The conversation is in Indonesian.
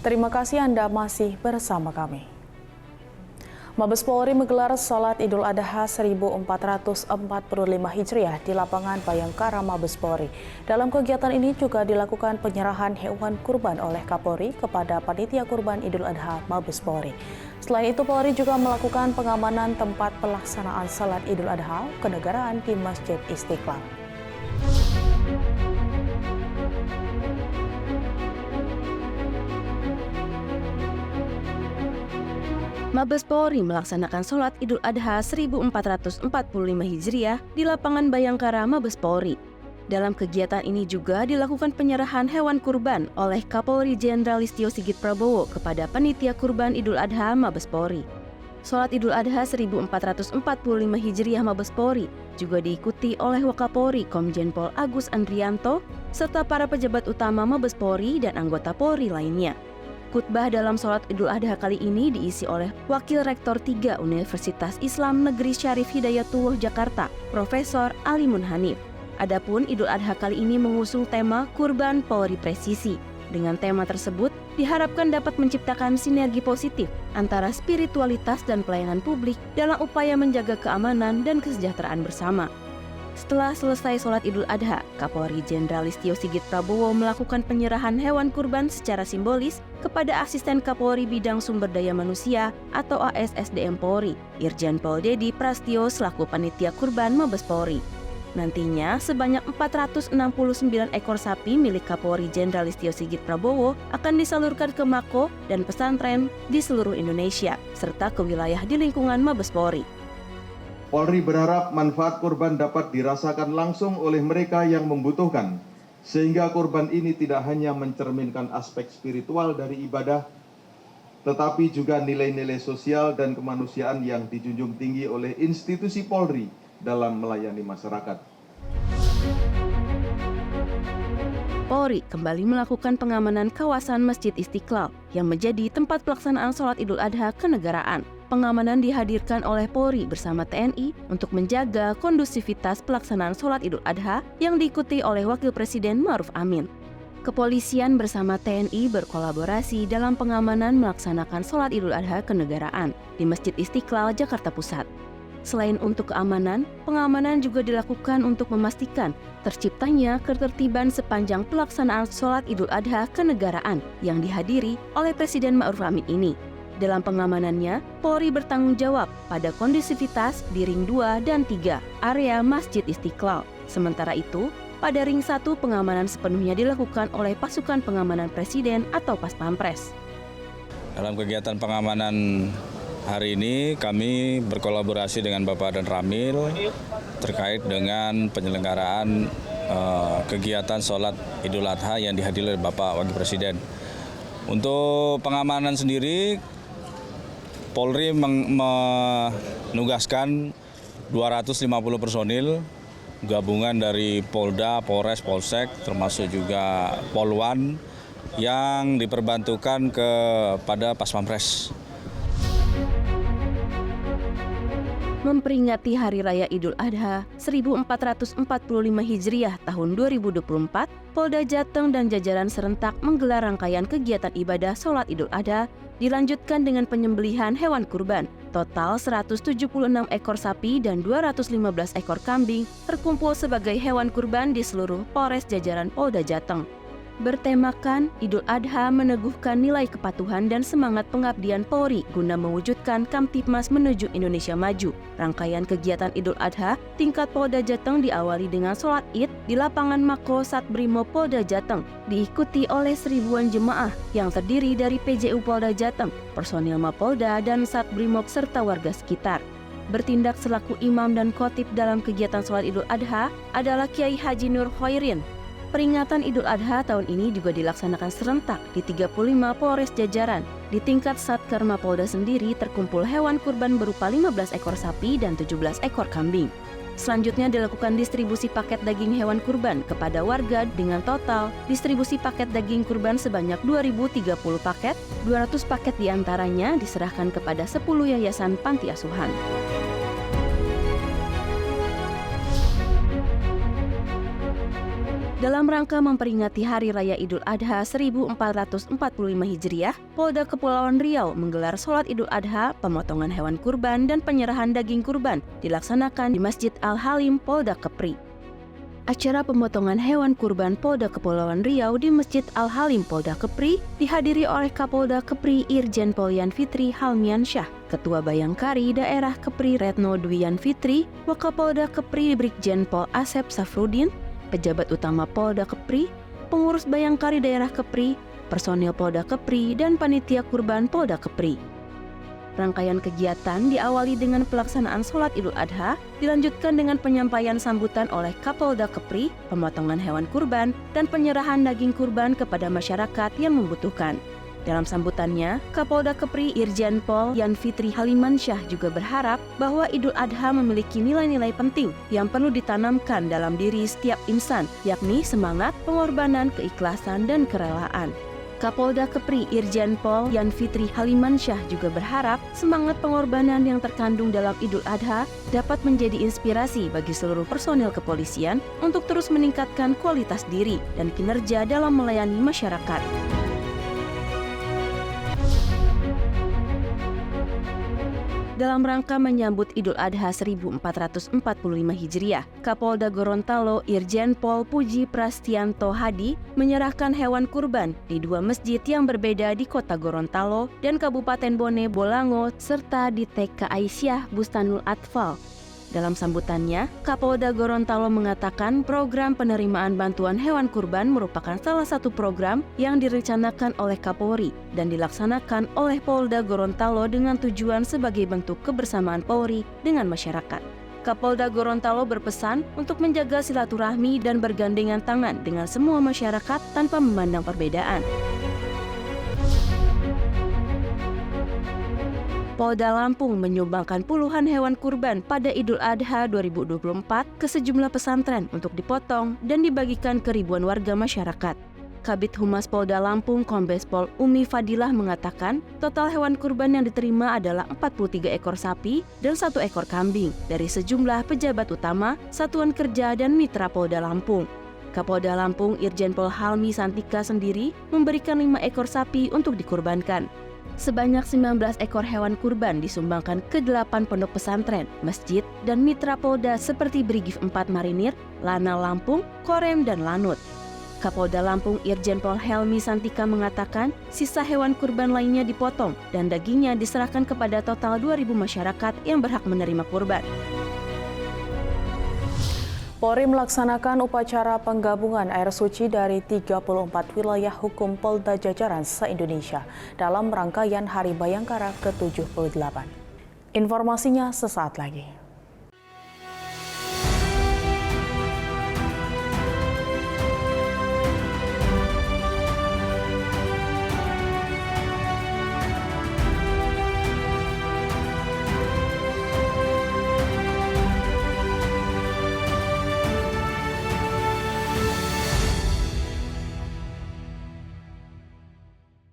Terima kasih Anda masih bersama kami. Mabes Polri menggelar sholat Idul Adha 1445 Hijriah di lapangan Bayangkara Mabes Polri. Dalam kegiatan ini juga dilakukan penyerahan hewan kurban oleh Kapolri kepada panitia kurban Idul Adha Mabes Polri. Selain itu, Polri juga melakukan pengamanan tempat pelaksanaan sholat Idul Adha kenegaraan di Masjid Istiqlal. Mabes Polri melaksanakan sholat Idul Adha 1445 Hijriah di lapangan Bayangkara Mabes Polri. Dalam kegiatan ini juga dilakukan penyerahan hewan kurban oleh Kapolri Jenderal Listio Sigit Prabowo kepada panitia kurban Idul Adha Mabes Polri. Sholat Idul Adha 1445 Hijriah Mabes Polri juga diikuti oleh Wakapolri Komjen Pol Agus Andrianto serta para pejabat utama Mabes Polri dan anggota Polri lainnya. Khutbah dalam sholat Idul Adha kali ini diisi oleh Wakil Rektor 3 Universitas Islam Negeri Syarif Hidayatullah Jakarta, Profesor Alimun Hanif. Adapun Idul Adha kali ini mengusung tema Kurban Polri Presisi. Dengan tema tersebut, diharapkan dapat menciptakan sinergi positif antara spiritualitas dan pelayanan publik dalam upaya menjaga keamanan dan kesejahteraan bersama. Setelah selesai sholat Idul Adha, Kapolri Jenderal Listio Sigit Prabowo melakukan penyerahan hewan kurban secara simbolis kepada Asisten Kapolri Bidang Sumber Daya Manusia atau ASSDM Polri, Irjen Pol Dedi Prastio selaku panitia kurban Mabes Polri. Nantinya, sebanyak 469 ekor sapi milik Kapolri Jenderal Listio Sigit Prabowo akan disalurkan ke Mako dan pesantren di seluruh Indonesia, serta ke wilayah di lingkungan Mabes Polri. Polri berharap manfaat kurban dapat dirasakan langsung oleh mereka yang membutuhkan, sehingga kurban ini tidak hanya mencerminkan aspek spiritual dari ibadah, tetapi juga nilai-nilai sosial dan kemanusiaan yang dijunjung tinggi oleh institusi Polri dalam melayani masyarakat. Polri kembali melakukan pengamanan kawasan Masjid Istiqlal yang menjadi tempat pelaksanaan sholat Idul Adha kenegaraan. Pengamanan dihadirkan oleh Polri bersama TNI untuk menjaga kondusivitas pelaksanaan sholat Idul Adha yang diikuti oleh Wakil Presiden Ma'ruf Amin. Kepolisian bersama TNI berkolaborasi dalam pengamanan melaksanakan sholat Idul Adha kenegaraan di Masjid Istiqlal, Jakarta Pusat. Selain untuk keamanan, pengamanan juga dilakukan untuk memastikan terciptanya ketertiban sepanjang pelaksanaan sholat Idul Adha kenegaraan yang dihadiri oleh Presiden Ma'ruf Amin ini. Dalam pengamanannya, Polri bertanggung jawab pada kondusivitas di ring 2 dan 3 area Masjid Istiqlal. Sementara itu, pada ring 1 pengamanan sepenuhnya dilakukan oleh pasukan pengamanan Presiden atau Pas Pampres. Dalam kegiatan pengamanan hari ini kami berkolaborasi dengan Bapak dan Ramil terkait dengan penyelenggaraan kegiatan sholat Idul Adha yang dihadiri oleh Bapak Wakil Presiden. Untuk pengamanan sendiri, Polri menugaskan 250 personil gabungan dari Polda, Polres, Polsek, termasuk juga Polwan yang diperbantukan kepada Pas Pampres. Memperingati Hari Raya Idul Adha 1445 Hijriah tahun 2024, Polda Jateng dan jajaran serentak menggelar rangkaian kegiatan ibadah sholat Idul Adha dilanjutkan dengan penyembelihan hewan kurban. Total 176 ekor sapi dan 215 ekor kambing terkumpul sebagai hewan kurban di seluruh Polres jajaran Polda Jateng. Bertemakan Idul Adha meneguhkan nilai kepatuhan dan semangat pengabdian Polri guna mewujudkan Kamtibmas menuju Indonesia Maju. Rangkaian kegiatan Idul Adha tingkat Polda Jateng diawali dengan sholat Id di lapangan Mako Satbrimob Polda Jateng, diikuti oleh seribuan jemaah yang terdiri dari PJU Polda Jateng, personil Mapolda dan Satbrimob serta warga sekitar. Bertindak selaku imam dan khotib dalam kegiatan sholat Idul Adha adalah Kiai Haji Nur Khairin. Peringatan Idul Adha tahun ini juga dilaksanakan serentak di 35 Polres jajaran. Di tingkat Satker Mapolda sendiri terkumpul hewan kurban berupa 15 ekor sapi dan 17 ekor kambing. Selanjutnya dilakukan distribusi paket daging hewan kurban kepada warga dengan total distribusi paket daging kurban sebanyak 2.030 paket, 200 paket diantaranya diserahkan kepada 10 yayasan panti asuhan. Dalam rangka memperingati Hari Raya Idul Adha 1445 Hijriah, Polda Kepulauan Riau menggelar sholat Idul Adha, pemotongan hewan kurban, dan penyerahan daging kurban dilaksanakan di Masjid Al-Halim, Polda Kepri. Acara pemotongan hewan kurban Polda Kepulauan Riau di Masjid Al-Halim, Polda Kepri dihadiri oleh Kapolda Kepri Irjen Pol Yan Fitri Halmiansyah, Ketua Bayangkari Daerah Kepri Retno Dwiyan Fitri, Wakapolda Kepri Brigjen Pol Asep Safrudin, pejabat utama Polda Kepri, pengurus Bayangkari Daerah Kepri, personil Polda Kepri, dan panitia kurban Polda Kepri. Rangkaian kegiatan diawali dengan pelaksanaan sholat Idul Adha, dilanjutkan dengan penyampaian sambutan oleh Kapolda Kepri, pemotongan hewan kurban, dan penyerahan daging kurban kepada masyarakat yang membutuhkan. Dalam sambutannya, Kapolda Kepri Irjen Pol Yan Fitri Halmiansyah juga berharap bahwa Idul Adha memiliki nilai-nilai penting yang perlu ditanamkan dalam diri setiap insan, yakni semangat, pengorbanan, keikhlasan, dan kerelaan. Kapolda Kepri Irjen Pol Yan Fitri Halmiansyah juga berharap semangat pengorbanan yang terkandung dalam Idul Adha dapat menjadi inspirasi bagi seluruh personil kepolisian untuk terus meningkatkan kualitas diri dan kinerja dalam melayani masyarakat. Dalam rangka menyambut Idul Adha 1445 Hijriah, Kapolda Gorontalo Irjen Pol Puji Prastianto Hadi menyerahkan hewan kurban di dua masjid yang berbeda di Kota Gorontalo dan Kabupaten Bone Bolango serta di TK Aisyah Bustanul Atfal. Dalam sambutannya, Kapolda Gorontalo mengatakan program penerimaan bantuan hewan kurban merupakan salah satu program yang direncanakan oleh Kapolri dan dilaksanakan oleh Polda Gorontalo dengan tujuan sebagai bentuk kebersamaan Polri dengan masyarakat. Kapolda Gorontalo berpesan untuk menjaga silaturahmi dan bergandengan tangan dengan semua masyarakat tanpa memandang perbedaan. Polda Lampung menyumbangkan puluhan hewan kurban pada Idul Adha 2024 ke sejumlah pesantren untuk dipotong dan dibagikan ke ribuan warga masyarakat. Kabid Humas Polda Lampung Kombes Pol Umi Fadilah mengatakan total hewan kurban yang diterima adalah 43 ekor sapi dan 1 ekor kambing dari sejumlah pejabat utama, satuan kerja, dan mitra Polda Lampung. Kapolda Lampung Irjen Pol Halmi Santika sendiri memberikan 5 ekor sapi untuk dikurbankan. Sebanyak 19 ekor hewan kurban disumbangkan ke 8 pondok pesantren, masjid, dan mitra Polda seperti Brigif 4 Marinir, Lanal Lampung, Korem, dan Lanut. Kapolda Lampung Irjen Pol Helmi Santika mengatakan sisa hewan kurban lainnya dipotong dan dagingnya diserahkan kepada total 2.000 masyarakat yang berhak menerima kurban. Polri melaksanakan upacara penggabungan air suci dari 34 wilayah hukum Polda jajaran se-Indonesia dalam rangkaian Hari Bayangkara ke-78. Informasinya sesaat lagi.